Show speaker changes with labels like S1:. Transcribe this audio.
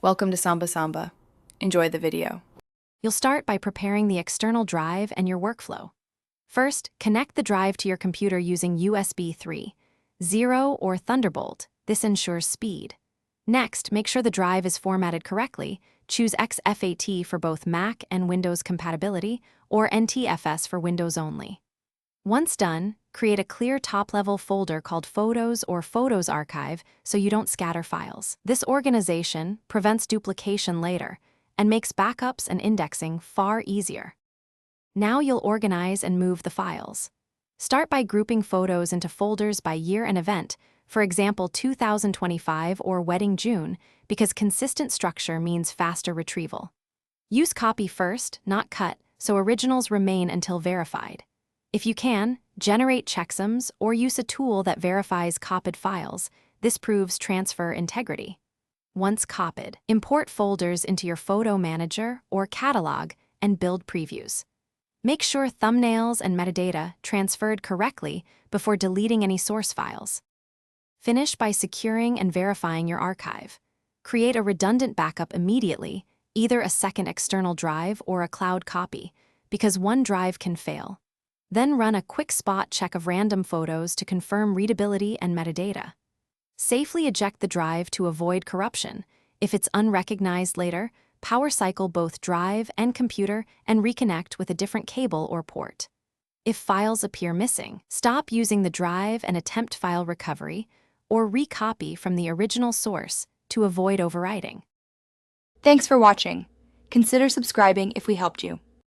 S1: Welcome to Samba Samba. Enjoy the video.
S2: You'll start by preparing the external drive and your workflow. First, connect the drive to your computer using USB 3.0 or Thunderbolt. This ensures speed. Next, make sure the drive is formatted correctly. Choose XFAT for both Mac and Windows compatibility, or NTFS for Windows only. Once done, create a clear top-level folder called Photos or Photos Archive so you don't scatter files. This organization prevents duplication later and makes backups and indexing far easier. Now you'll organize and move the files. Start by grouping photos into folders by year and event, for example 2025 or Wedding June, because consistent structure means faster retrieval. Use copy first, not cut, so originals remain until verified. If you can, generate checksums or use a tool that verifies copied files. This proves transfer integrity. Once copied, import folders into your photo manager or catalog and build previews. Make sure thumbnails and metadata transferred correctly before deleting any source files. Finish by securing and verifying your archive. Create a redundant backup immediately, either a second external drive or a cloud copy, because one drive can fail. Then run a quick spot check of random photos to confirm readability and metadata. Safely eject the drive to avoid corruption. If it's unrecognized later, power cycle both drive and computer and reconnect with a different cable or port. If files appear missing, stop using the drive and attempt file recovery, or recopy from the original source to avoid overwriting.
S3: Thanks for watching. Consider subscribing if we helped you.